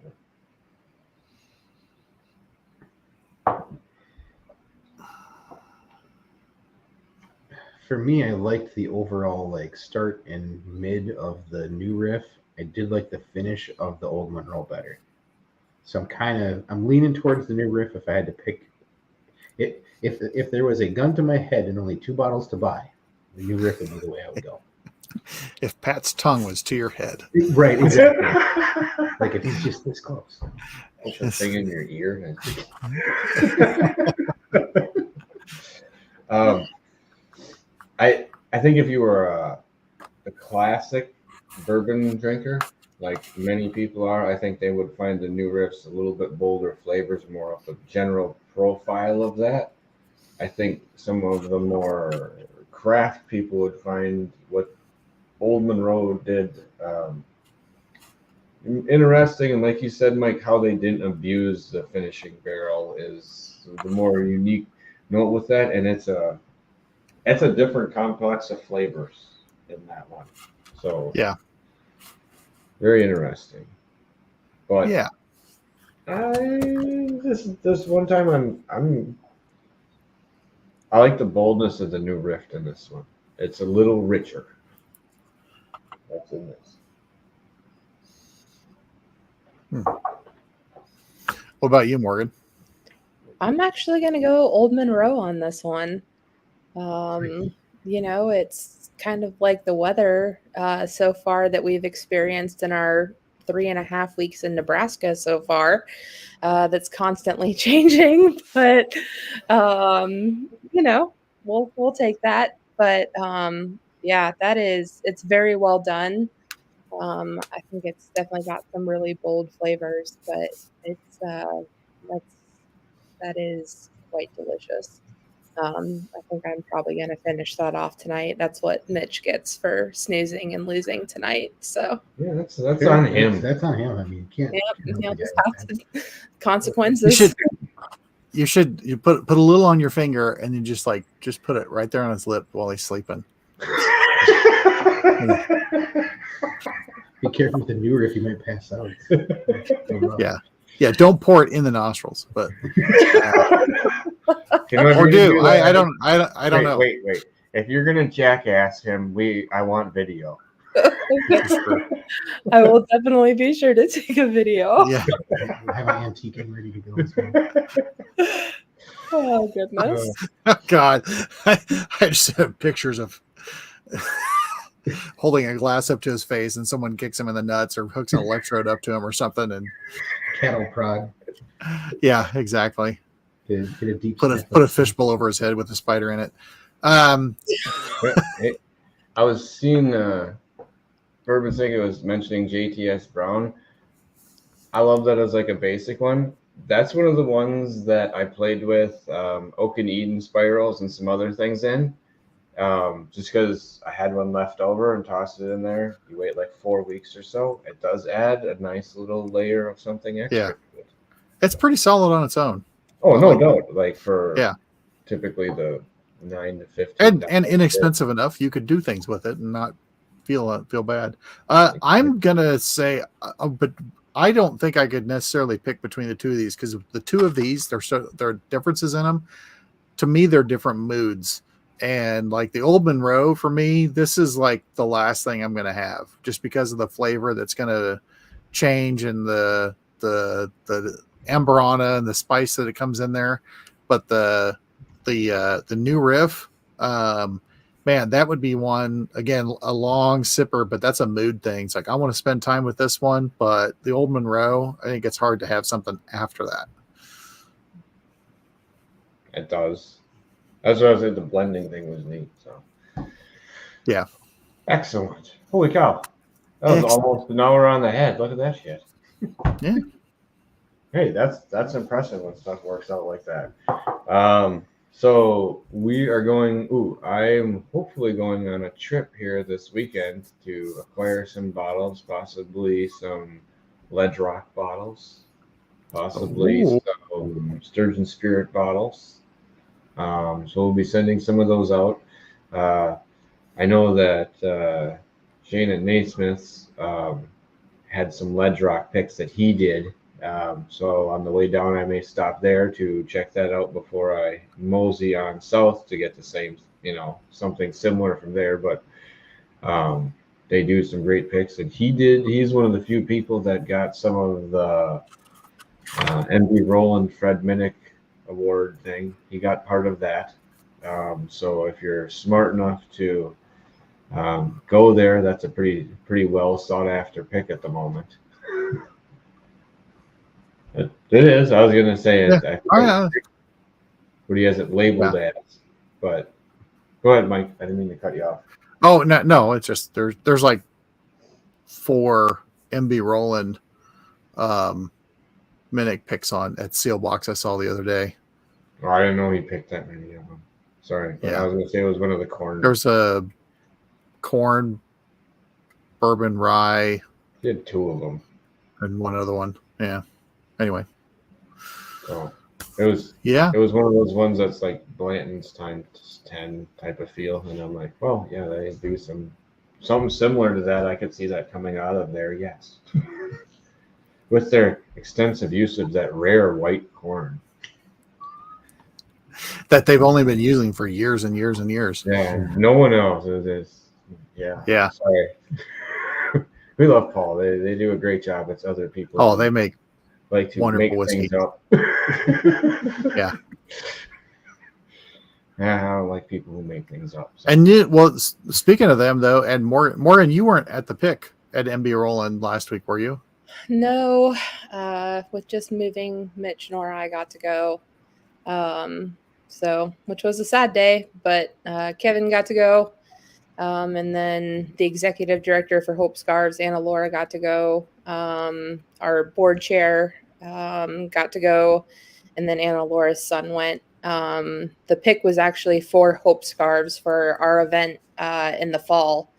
For me, I liked the overall start and mid of the new Riff. I did like the finish of the old Monroe better. So I'm leaning towards the new Riff if I had to pick it. If there was a gun to my head and only 2 bottles to buy, the new Riff would be the way I would go. If Pat's tongue was to your head. Right, exactly. Like if he's just this close. Put the thing in your ear. I think if you were a classic bourbon drinker, like many people are, I think they would find the new Riffs a little bit bolder flavors, more of the general profile of that. I think some of the more craft people would find what Old Monroe did interesting, and like you said, Mike, how they didn't abuse the finishing barrel is the more unique note with that, and it's a different complex of flavors in that one. So Yeah. very interesting. But Yeah. this one time I like the boldness of the new Riff in this one. It's a little richer. That's in this. What about you, Morgan? I'm actually going to go Old Monroe on this one. It's kind of like the weather so far that we've experienced in our 3.5 weeks in Nebraska so far. That's constantly changing, but we'll take that. But it's very well done. I think it's definitely got some really bold flavors, but that is quite delicious. I think I'm probably going to finish that off tonight. That's what Mitch gets for snoozing and losing tonight. So yeah, that's on him. That's on him. I mean, you can't. he'll just have to consequences. You put a little on your finger and then just put it right there on his lip while he's sleeping. Be careful with the new Riff, you might pass out. Yeah. Don't pour it in the nostrils, but or do. I don't know. Wait. If you're gonna jackass him, I want video. I will definitely be sure to take a video. Yeah. Have an antique and ready to go as well. Oh goodness. Oh, God. I just have pictures of holding a glass up to his face and someone kicks him in the nuts or hooks an electrode up to him or something, and Cattle prod. Yeah, exactly. Get a deep Put a fishbowl over his head with a spider in it. I was seeing Bourbon Think it was mentioning JTS Brown. I love that as like a basic one. That's one of the ones that I played with Oak and Eden spirals and some other things in. Just because I had one left over and tossed it in there. You wait like 4 weeks or so. It does add a nice little layer of something extra. Yeah. It's pretty solid on its own. Oh, I no like doubt. Like for Yeah. typically the 9 to 15. And inexpensive enough, you could do things with it and not feel bad. I'm gonna say, but I don't think I could necessarily pick between the two of these because the two of these, there are differences in them. To me, they're different moods. And like the old Monroe, for me, this is like the last thing I'm going to have, just because of the flavor that's going to change and the Amburana and the spice that it comes in there. But the new Riff, man, that would be one, again, a long sipper, but that's a mood thing. It's like I want to spend time with this one, but the old Monroe, I think it's hard to have something after that. It does. That's what I was saying. The blending thing was neat. So, yeah, excellent. Holy cow! That was almost an hour on the head. Look at that shit. Yeah. Hey, that's impressive when stuff works out like that. So we are going. I'm hopefully going on a trip here this weekend to acquire some bottles, possibly some Ledge Rock bottles, possibly some Sturgeon Spirit bottles. So we'll be sending some of those out. I know that Shane at Naismith's had some Ledge Rock picks that he did. So on the way down, I may stop there to check that out before I mosey on south to get the same, something similar from there. But they do some great picks, and he's one of the few people that got some of the MB Roland Fred Minnick award thing. He got part of that. So if you're smart enough to go there, that's a pretty well sought after pick at the moment. It is. I was gonna say it. Yeah. What he has it labeled as, but go ahead, Mike. I didn't mean to cut you off. Oh no! It's just there's like 4 MB Roland Minnick picks at Seal Box I saw the other day. Oh, I didn't know he picked that many of them. Sorry. Yeah. I was gonna say it was one of the corn. There's a corn, bourbon, rye. He had 2 of them. And one other one. Yeah. Anyway. So it was one of those ones that's like Blanton's times 10 type of feel. And I'm like, well, yeah, they do something similar to that. I could see that coming out of there, yes. With their extensive use of that rare white corn. That they've only been using for years and years and years. Yeah, no one else is. Yeah. Sorry. We love Paul. They do a great job. It's other people. Oh, they make like to wonderful make whiskey. things up. Yeah. I don't like people who make things up. So. And speaking of them though, and Morgan, you weren't at the pick at MB Roland last week, were you? No, with just moving, Mitch nor I got to go. So, which was a sad day, but Kevin got to go. And then the executive director for Hope Scarves, Anna Laura, got to go. Our board chair got to go. And then Anna Laura's son went. The pick was actually for Hope Scarves for our event in the fall.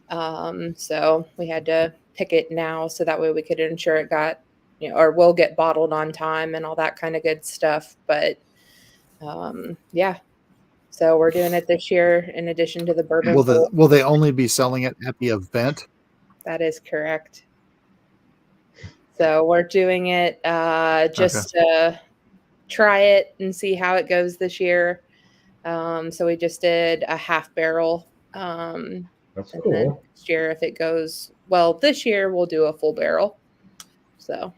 So we had to pick it now so that way we could ensure it got, or will get bottled on time and all that kind of good stuff. But yeah. So we're doing it this year in addition to the bourbon. Will they only be selling it at the event? That is correct. So we're doing it just to try it and see how it goes this year. So we just did a half barrel. That's cool. Next year, if it goes well, this year we'll do a full barrel. So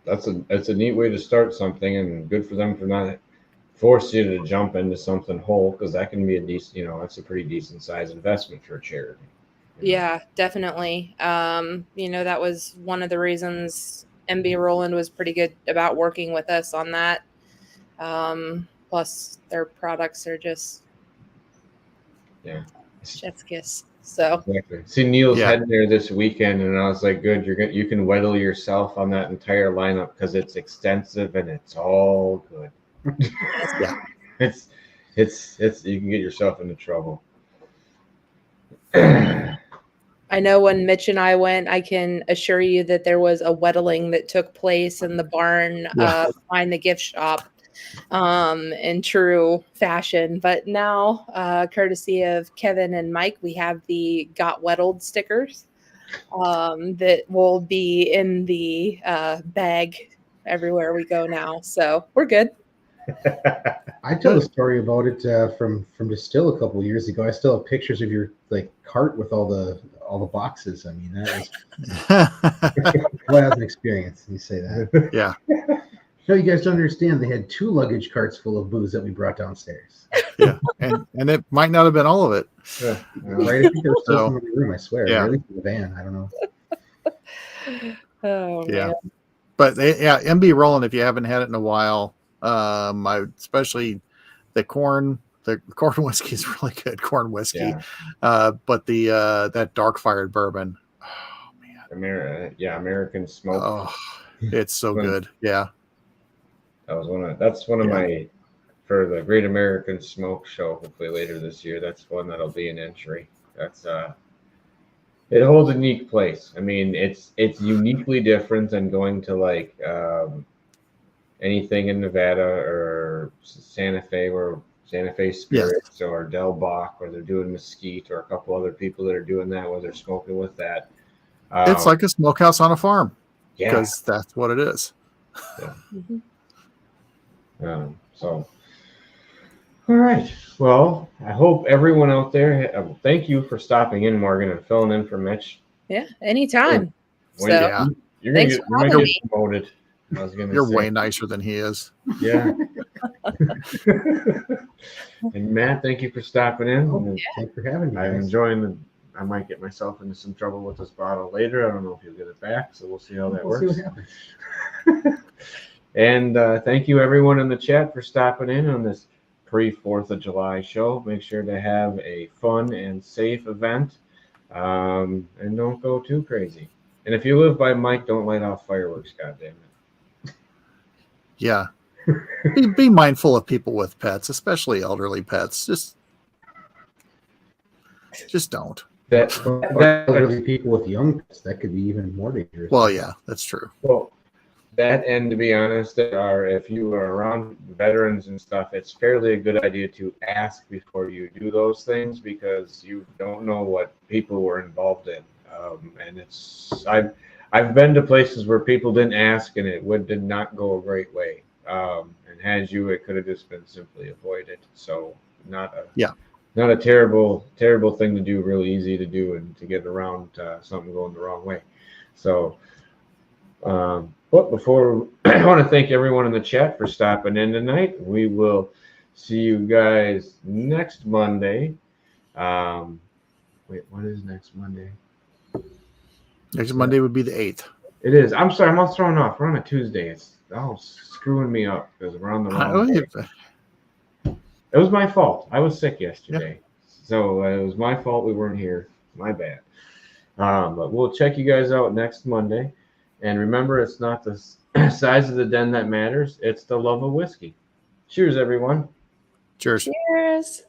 that's a neat way to start something, and good for them for not force you to jump into something whole, because that can be a decent, that's a pretty decent size investment for a charity. Yeah, definitely. That was one of the reasons MB Roland was pretty good about working with us on that. Plus their products are just chef's kiss. So exactly. See, Neil's heading there this weekend, and I was like, good, you can whittle yourself on that entire lineup because it's extensive and it's all good. Yeah. It's it's you can get yourself into trouble. I know when Mitch and I went, I can assure you that there was a whittling that took place in the barn behind the gift shop in true fashion. But now, courtesy of Kevin and Mike, we have the Got Wettled stickers that will be in the bag everywhere we go now. So we're good. I told a story about it from Distill a couple of years ago. I still have pictures of your cart with all the boxes. I mean, that was an experience. You say that. Yeah. No, you guys don't understand. They had 2 luggage carts full of booze that we brought downstairs. Yeah, and it might not have been all of it. Right? I think there was still some in the room. I swear. Yeah. Or at least in the van. I don't know. Oh, Yeah. man. But MB Rolling, if you haven't had it in a while, especially the corn whiskey is really good. Corn whiskey, but that dark fired bourbon. Oh man, American Smoke. Oh, it's so good. Yeah, that's one of my for the Great American Smoke show. Hopefully later this year, that's one that'll be an entry. That's it holds a unique place. I mean, it's uniquely different than going to anything in Nevada or Santa Fe Spirits or Del Bach, where they're doing mesquite, or a couple other people that are doing that where they're smoking with that. It's like a smokehouse on a farm. Yeah, because that's what it is. Yeah. Mm-hmm. So, all right. Well, I hope everyone out there. Thank you for stopping in, Morgan, and filling in for Mitch. Yeah, anytime. When So, you're thanks gonna for get having me. promoted. I was gonna You're say. way nicer than he is. Yeah. And Matt, thank you for stopping in. Thanks for having me. I'm guys. enjoying I might get myself into some trouble with this bottle later. I don't know if you'll get it back, so we'll see how that We'll see works. what happens. And thank you everyone in the chat for stopping in on this pre-4th of July show. Make sure to have a fun and safe event, and don't go too crazy. And if you live by Mike, don't light off fireworks, goddammit. Yeah. Be mindful of people with pets, especially elderly pets. Just don't. Elderly people with young pets, that could be even more dangerous. Well, yeah, that's true. Well, that, and to be honest, if you are around veterans and stuff, it's fairly a good idea to ask before you do those things, because you don't know what people were involved in. And I've been to places where people didn't ask, and it did not go a great way. And had it could have just been simply avoided. So not a terrible thing to do. Really easy to do, and to get around something going the wrong way. So, but before, I want to thank everyone in the chat for stopping in tonight. We will see you guys next Monday. Wait, what is next Monday? Next Monday would be the 8th. It is. I'm sorry, I'm all thrown off. We're on a Tuesday. It's screwing me up because we're on the wrong day. It was my fault. I was sick yesterday. So it was my fault we weren't here. My bad. But we'll check you guys out next Monday. And remember, it's not the size of the den that matters. It's the love of whiskey. Cheers, everyone. Cheers. Cheers.